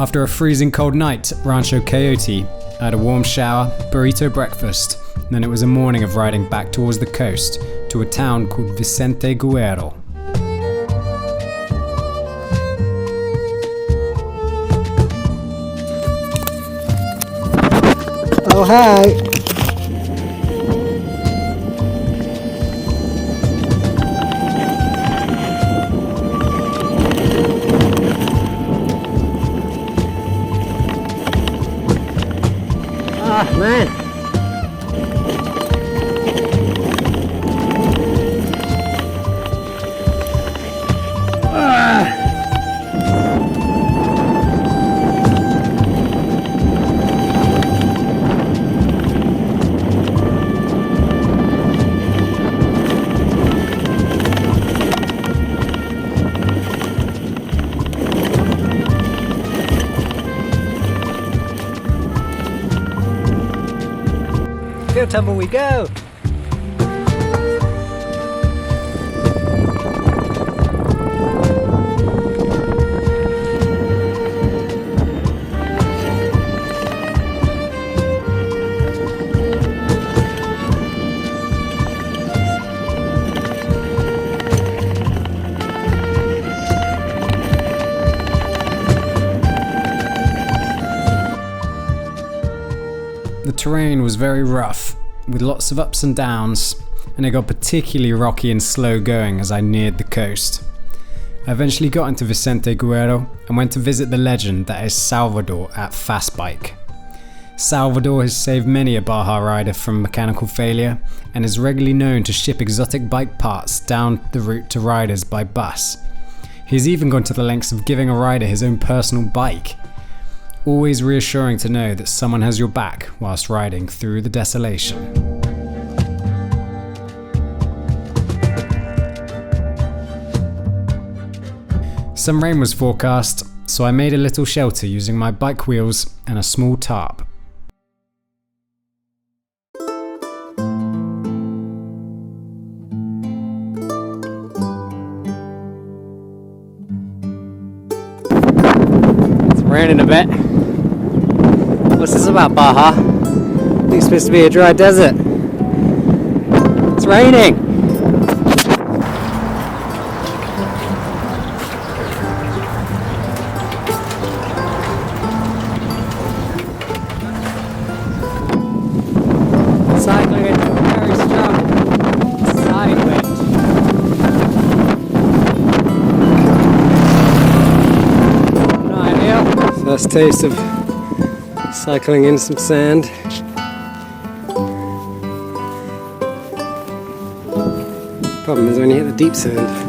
After a freezing cold night at Rancho Coyote, I had a warm shower, burrito breakfast, and then it was a morning of riding back towards the coast to a town called Vicente Guerrero. Oh, hi! Ah, man! Go tumble we go! The terrain was very rough, with lots of ups and downs, and it got particularly rocky and slow going as I neared the coast. I eventually got into Vicente Guerrero and went to visit the legend that is Salvador at Fast Bike. Salvador has saved many a Baja rider from mechanical failure and is regularly known to ship exotic bike parts down the route to riders by bus. He's even gone to the lengths of giving a rider his own personal bike. Always reassuring to know that someone has your back whilst riding through the desolation. Some rain was forecast, so I made a little shelter using my bike wheels and a small tarp. It's raining a bit. What's this about, Baja? It's supposed to be a dry desert. It's raining! Cycling into a very strong side wind. Not ideal. First taste of cycling in some sand. Problem is when you hit the deep sand.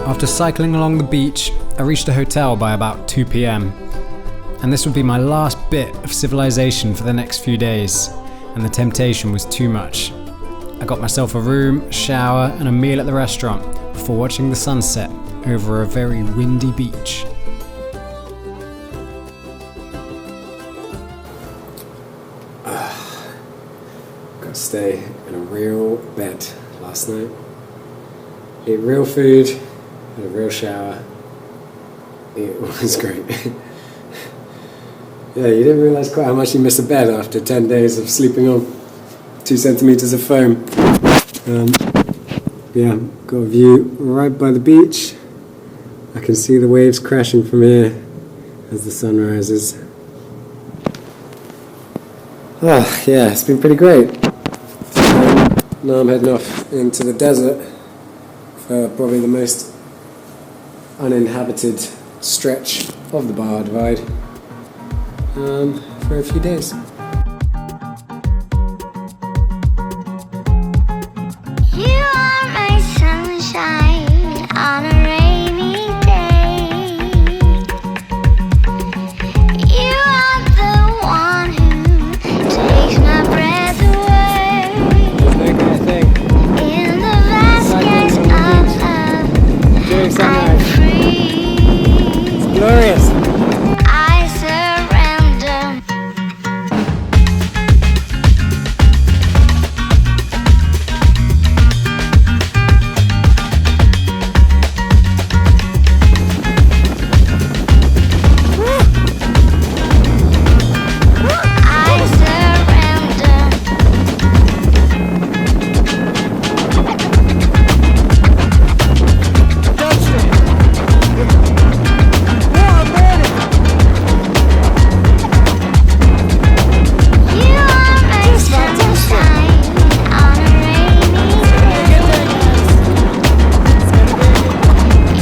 After cycling along the beach, I reached a hotel by about 2 p.m. and this would be my last bit of civilization for the next few days, and the temptation was too much. I got myself a room, a shower, and a meal at the restaurant before watching the sunset over a very windy beach. Got to stay in a real bed last night. Ate real food, had a real shower. It was great. Yeah, you didn't realise quite how much you miss a bed after 10 days of sleeping on 2 centimetres of foam. Yeah, got a view right by the beach. I can see the waves crashing from here as the sun rises. Oh, yeah, it's been pretty great. Now I'm heading off into the desert for probably the most uninhabited stretch of the Baja Divide for a few days. You are my sunshine on a rainy day. You are the one who takes my breath away. In the vast skies of love, I'm free. It's glorious. I surrender. I surrender. You are my sunshine on a rainy day.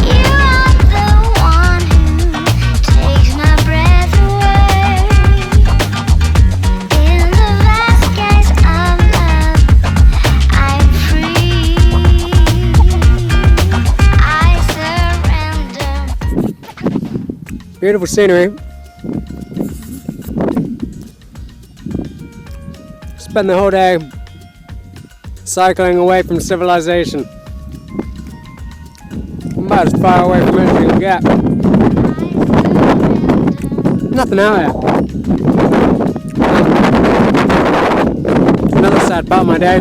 You are the one who takes my breath away. In the vast skies of love, I'm free. I surrender. Beautiful scenery. Spend the whole day cycling away from civilization. I'm about as far away from it as you can get. Nothing out here. Another sad part of my day.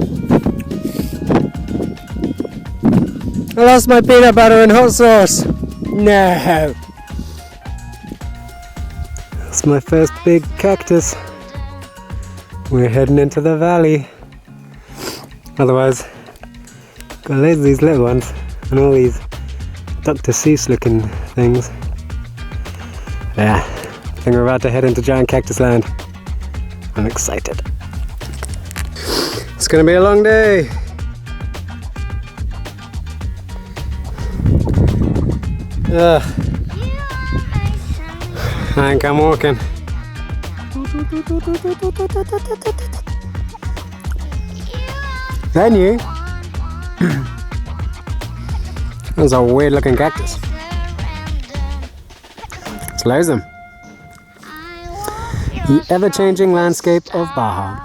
I lost my peanut butter and hot sauce. No. It's my first big cactus. We're heading into the valley. Otherwise, got loads of these little ones and all these Dr. Seuss looking things. Yeah, I think we're about to head into giant cactus land. I'm excited. It's gonna be a long day. I think I'm walking. That you? That's a weird looking cactus. It's loads of them. The ever-changing landscape of Baja.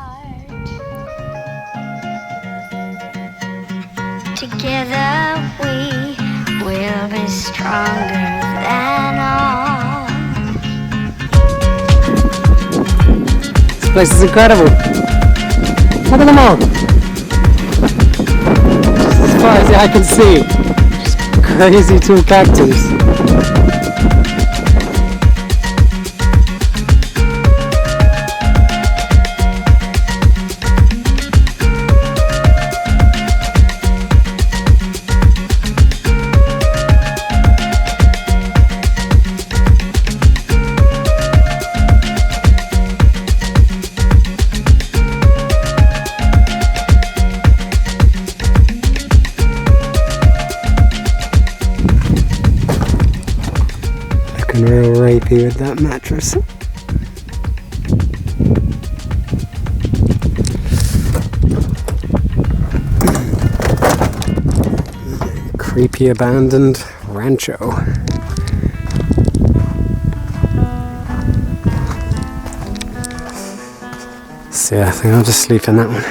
Together we will be stronger than all. This place is incredible. Look at them all. Just as far as the eye can see. Just crazy tall cactus. Real rapey with that mattress. Creepy abandoned rancho. So yeah, I think I'll just sleep in that one.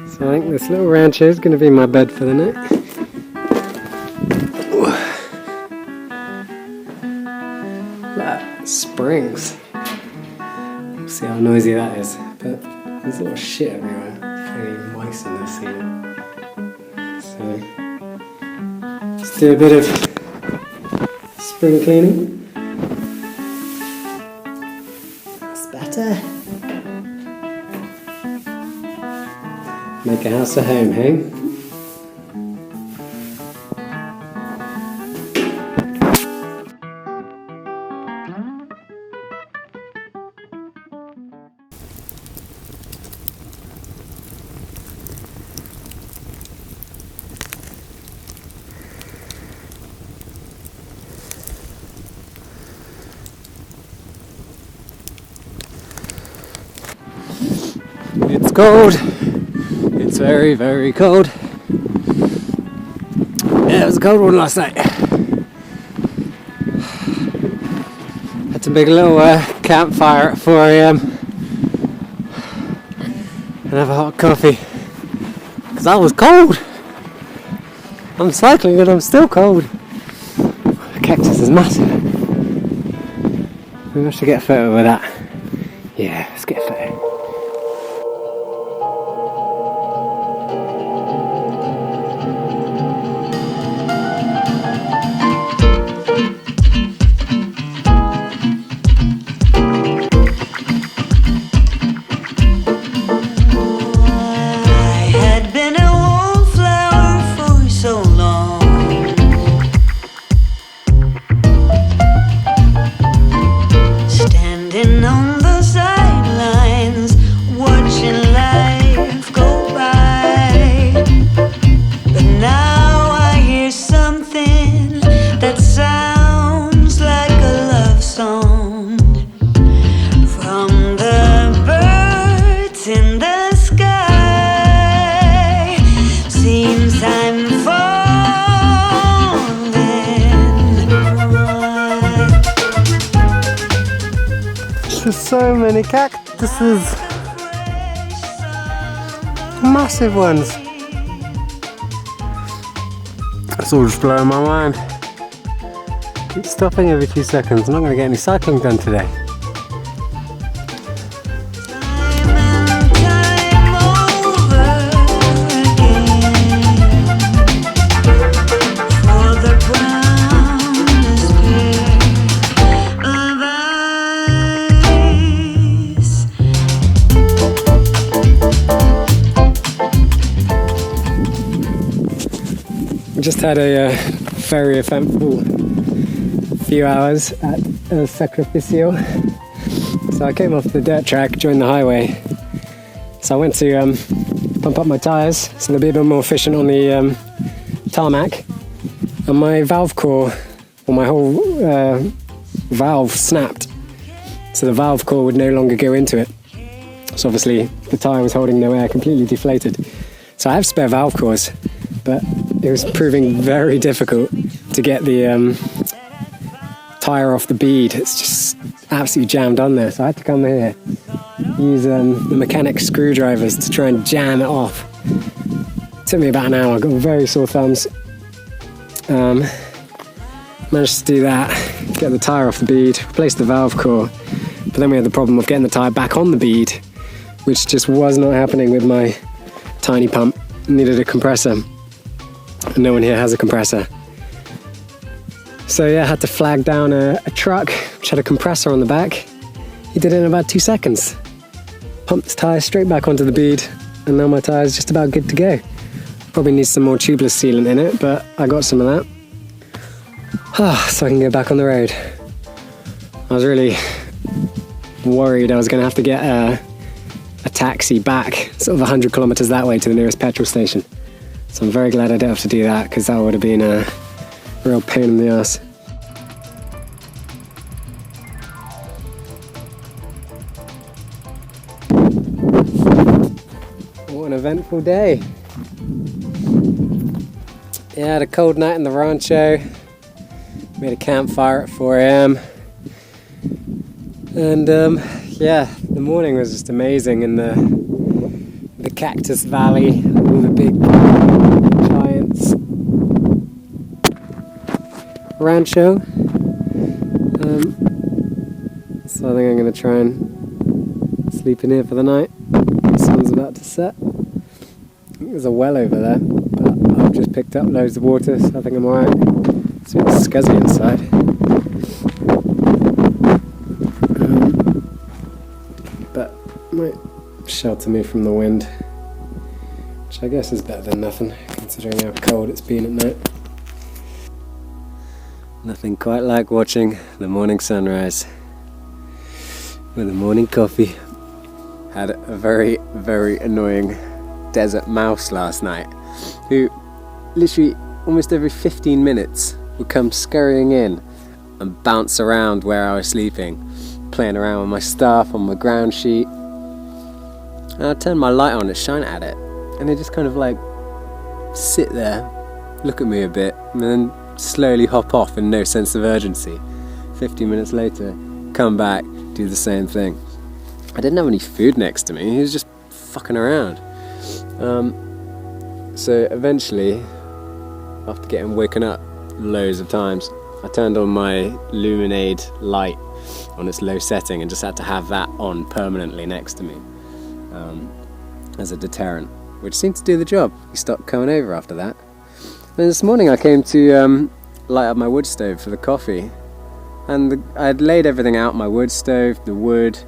So I think this little rancho is going to be my bed for the night. Springs. See how noisy that is, but there's a lot of shit everywhere. Very mice in this here. So let's do a bit of spring cleaning. That's better. Make a house a home, hey? It's cold. It's very, very cold. Yeah, it was a cold one last night. Had to make a little campfire at 4 AM and have a hot coffee because I was cold. I'm cycling and I'm still cold. The cactus is massive. We have to get a photo with that. Yeah, let's get a photo. There's so many cactuses, massive ones. It's all just blowing my mind. Keep stopping every 2 seconds. I'm not going to get any cycling done today. Just had a very eventful few hours at Sacrificio. So I came off the dirt track, joined the highway. So I went to pump up my tyres so they'll be a bit more efficient on the tarmac. And my valve core, or my whole valve snapped. So the valve core would no longer go into it. So obviously the tyre was holding no air, completely deflated. So I have spare valve cores, but it was proving very difficult to get the tyre off the bead. It's just absolutely jammed on there. So I had to come here, use the mechanic screwdrivers to try and jam it off. It took me about an hour. I got very sore thumbs. Managed to do that, get the tyre off the bead, replace the valve core. But then we had the problem of getting the tyre back on the bead, which just was not happening with my tiny pump. Needed a compressor. And no one here has a compressor. So yeah, I had to flag down a truck which had a compressor on the back. He did it in about 2 seconds. Pumped his tyre straight back onto the bead, and now my tyre is just about good to go. Probably needs some more tubeless sealant in it, but I got some of that. So I can go back on the road. I was really worried I was going to have to get a taxi back, sort of 100 kilometers that way to the nearest petrol station. So I'm very glad I didn't have to do that, because that would have been a real pain in the ass. What an eventful day. Yeah, I had a cold night in the rancho. Made a campfire at 4 AM. And yeah, the morning was just amazing in the Cactus Valley, all the big giants. Rancho. So I think I'm going to try and sleep in here for the night. The sun's about to set. I think there's a well over there, but I've just picked up loads of water, so I think I'm alright. It's a bit scuzzy inside. But might shelter me from the wind, which I guess is better than nothing, considering how cold it's been at night. Nothing quite like watching the morning sunrise with a morning coffee. Had a very, very annoying desert mouse last night, who literally almost every 15 minutes would come scurrying in and bounce around where I was sleeping, playing around with my stuff on my ground sheet. And I turn my light on and shine at it, and they just kind of like sit there, look at me a bit, and then slowly hop off in no sense of urgency. 15 minutes later, come back, do the same thing. I didn't have any food next to me, he was just fucking around. So eventually, after getting woken up loads of times, I turned on my Luminade light on its low setting and just had to have that on permanently next to me as a deterrent, which seemed to do the job. He stopped coming over after that. Then this morning I came to light up my wood stove for the coffee, and I had laid everything out, my wood stove, the wood,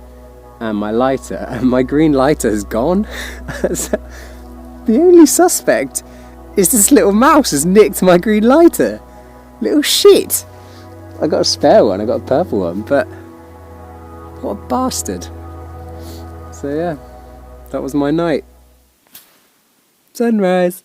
and my lighter, and my green lighter is gone. The only suspect is this little mouse has nicked my green lighter. Little shit. I got a spare one, I got a purple one, but what a bastard. So yeah, that was my night. Sunrise.